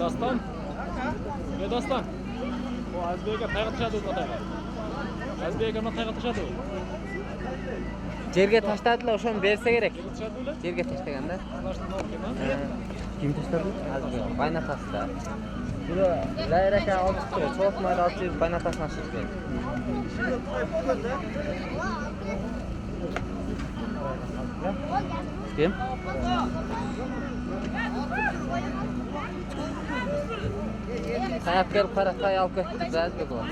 Dastan. Ne Dastan? O Azbey'e taygatışadı o kadar. Azbey'e hemen taygatışadı o. Жерге таштадылар, ошону берсе керек. Жерге таштаганда. Ким таштады? Азбек. Байнатасы да. Бирөө Лайрака алып, чоосмай алып, байнатасын ашып берди. Ким? Таяп келип кара, тай алып кетти, Азбек болот.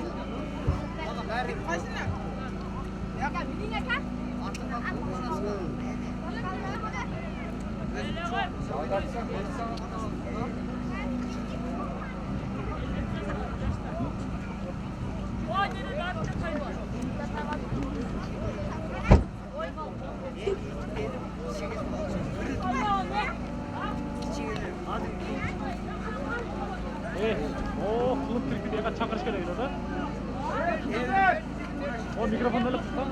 O kılıp Türkiye'ye çakırış geliyor da. O mikrofonu alıp tutan.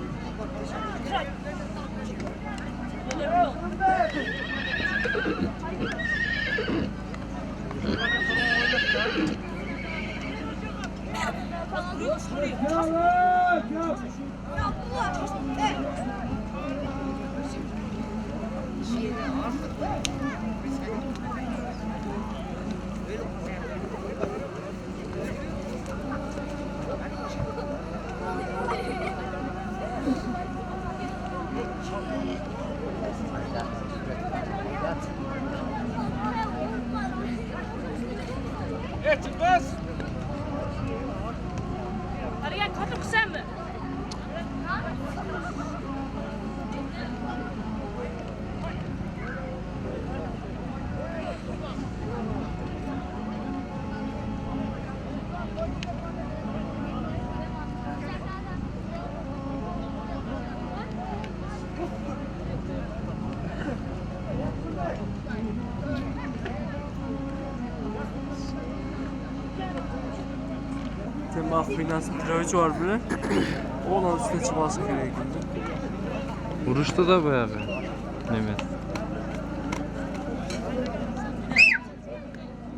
Çıkmaz. Hadi gel katıp sen mi? Sen bak finans Mitrovic var bile. Oğlan üstüne çıkması gerekiyor. Vuruştu da bayağı bir. Mehmet.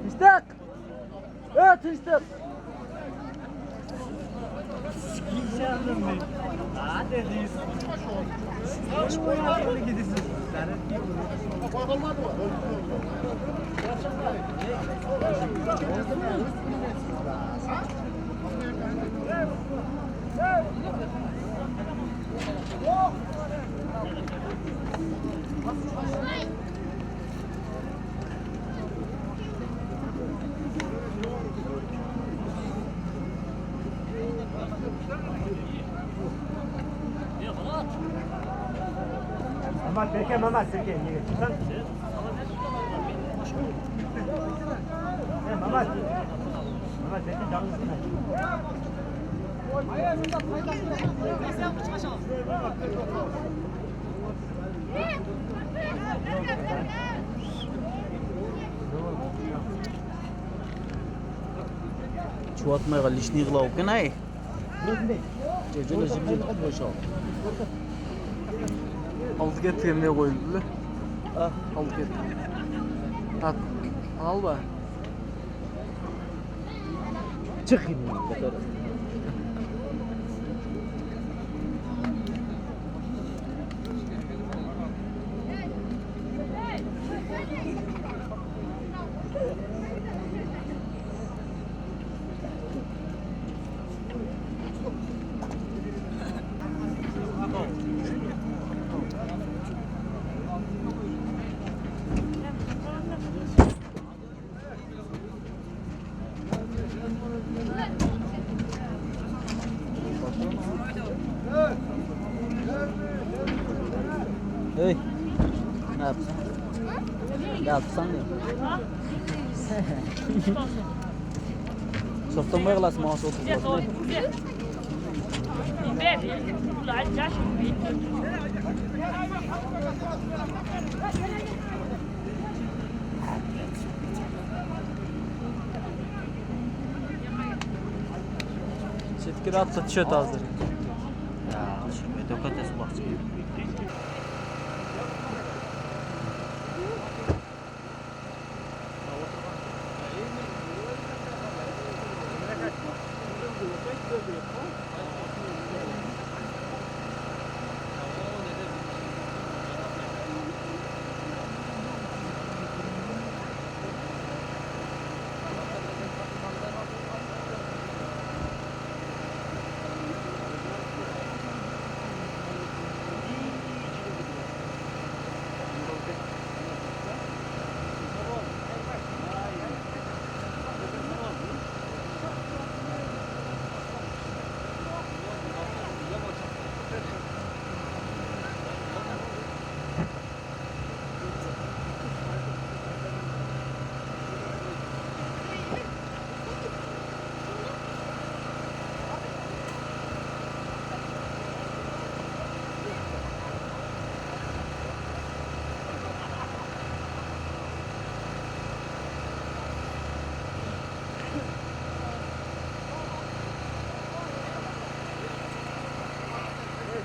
Tıştık. Evet tıştık. Mehmet Berke, Mehmet Berke. Niye geçiyorsun? Mehmet. Mehmet Berke canlı sıkıntı. Çuvatmaya lişni kılav kan ay. Cecele şimdi boşal. Altı getireyim diye koydu bile. Ah, altı getir. At. Al be. Çık şimdi. Hey. Ne yapsın? Ne yapsan diyor. Softan mı kılasın maaşı olsun? Çetkir atsa tişört hazır. Ya şimdi dokates bakçı.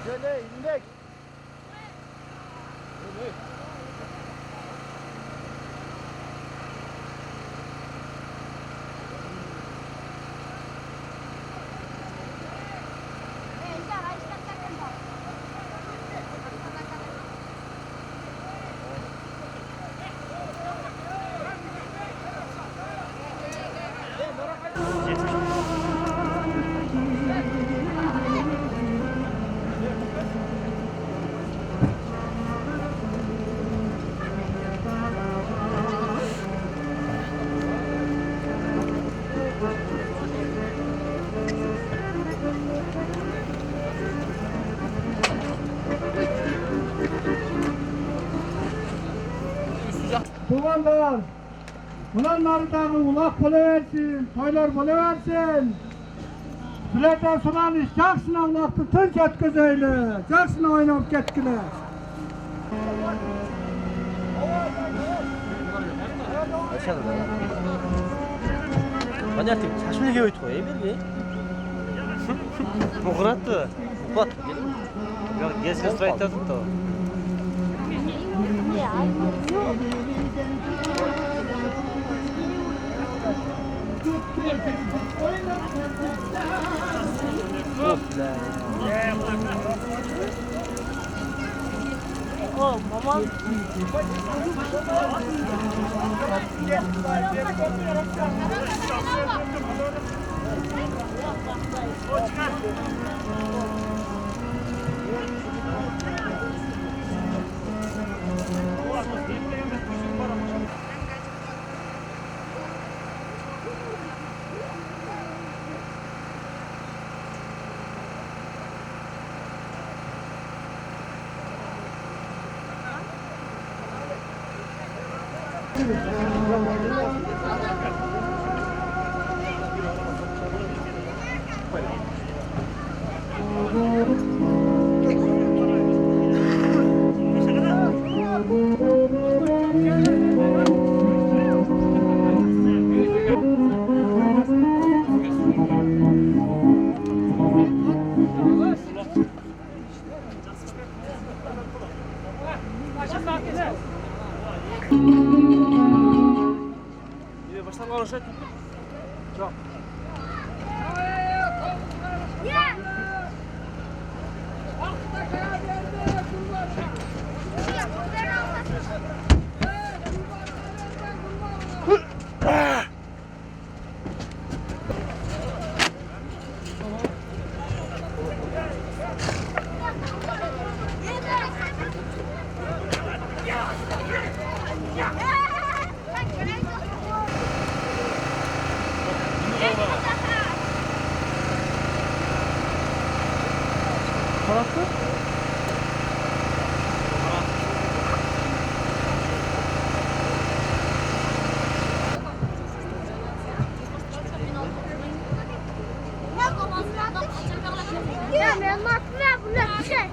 Şöyle indik. Tuğanlar, ulanlardan ulak buluversin, toylar buluversin. Sizlerden soran iş, jaksın Allah'tı tınç etkizeyle, jaksın oynayıp ketkiler. Aşağıda da. Hadi artık, saçını gibi koy, bir Muğrat'tı. Bak. Ya gezge sırayı tadık da. Oh, mama. Baştan konuşalım. Çok. Parası? Ya ben makbule buna bir şey.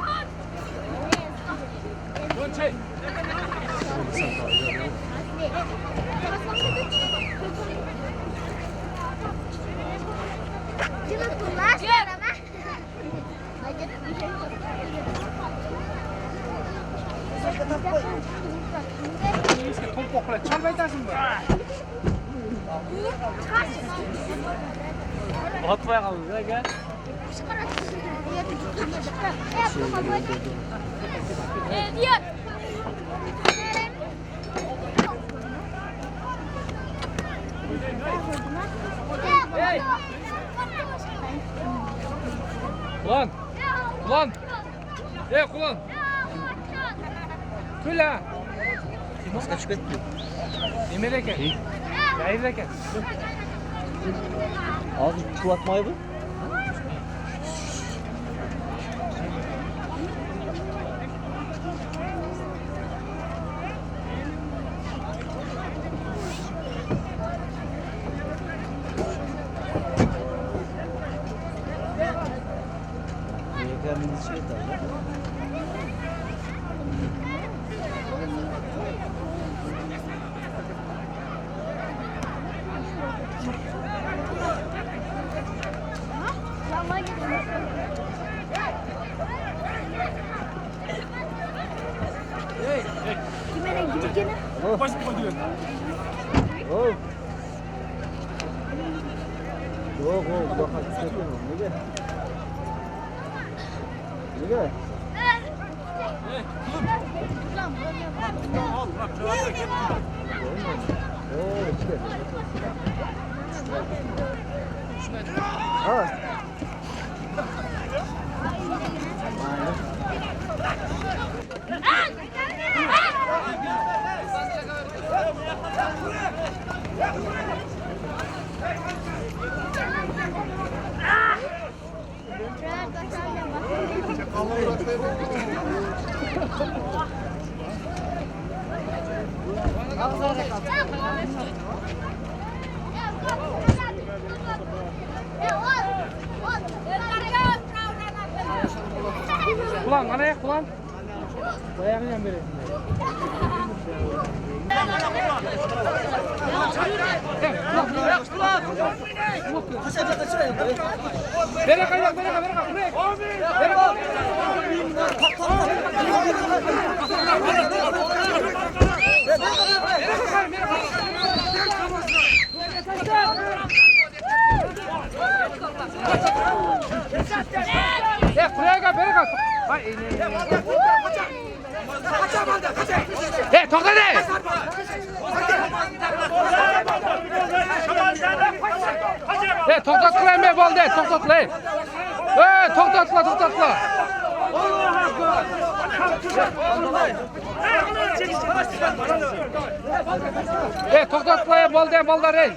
Atmaya kaldı ya gel. Diyor. Ulan! Ulan! Ulan! Kula! Maska çıkartmıyor. Emireken. Yayırken. Ağzı çuvatmayı bu. Yeğenimiz şey tabii. Baş mı diyor? Oh. Yok yok bakar çekin onu gel. Gel. Oo işte. Ha. Ulan, ana ya, ulan. Bayağıdan beri. To'xtatqilar men bo'ldi, to'xtatlar. To'xtatlar, to'xtatlar. To'xtatqilar bo'ldi, bolalar.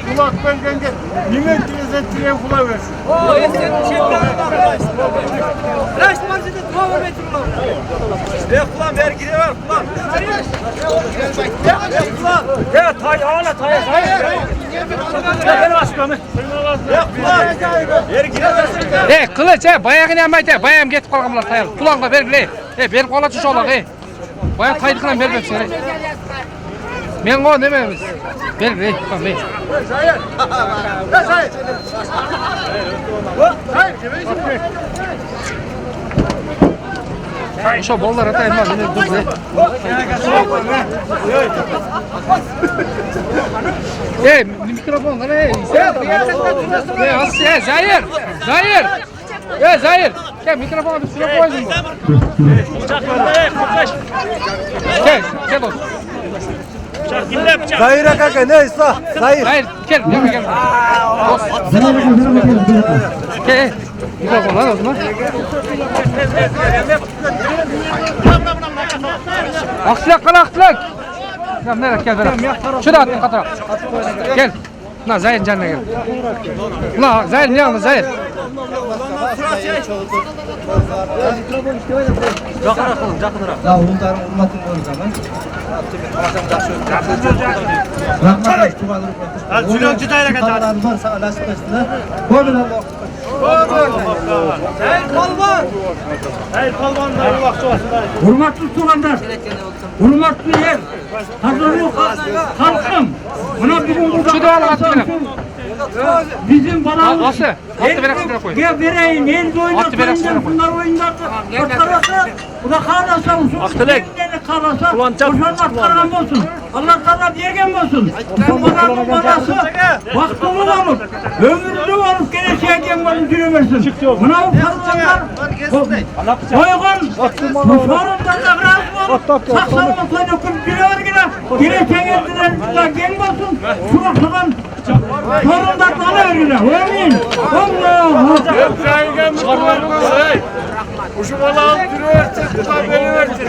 Kulak belgenge niye teyze diye kulağı versin. Kulağım ver gidiyor kulağım. Ya tay hala tay. Gel başkanı. Ver gidiyor. Kılıç bayağını yapmaydı. Bayağım getip kalkamlar tayal. Kulağına ver. Berip kalacak şu olak. Bayağı taylıkla vermem seni. Men o dememiz. Ver. Tamam ver. Şu bollar atayım ben beni dur ne? Mikrofon ne? Zahir. Gel mikrofonu bir süre koydun mu? Gel olsun. Zahir'e kanka ne ıslah? Zahir gel. Gel. Mikrofon lan o zaman. Aksilak. Tamam nereye gel beraber. Şurada atın katına. Gel. Na Zahir'in canına gel. Na Zahir ne yaptın Zahir? Жақынырақ. Ya ұлдарын урматын көру zaman. Rahmat tuğaları. Zülön cüdayla kadar. Var sağ lastik üstüne. Bol Allah. Hayır kalmanlar bir vakti var. Hurmatlı tuğanlar, hurmatlı yer, hazırlık halkım. Buna bugün burada Şu doğal attı bile. bizim balamız. Attı bile koy. Gel vereyim, el oynatmayın, bunlar oyunlarda. Bu da kalasa olsun. Aktilek. Kalasa, boşanmak karan olsun. Allah sana diyegen olsun. Bunların balası vaktini olur. Ömürlü olup geleceğe bunu dürüversin. Buna o parçalar koygun. Bu sorundan da razı olup saksalını soyukup dürüver yine. Geleceğe gel olsun. Şu vaktidan sorundan alıyor yine. Ömün. Allah. Hep saygın çıkarlarını say. Uşum Allah'ın dürüversin. Kulağım beni versin.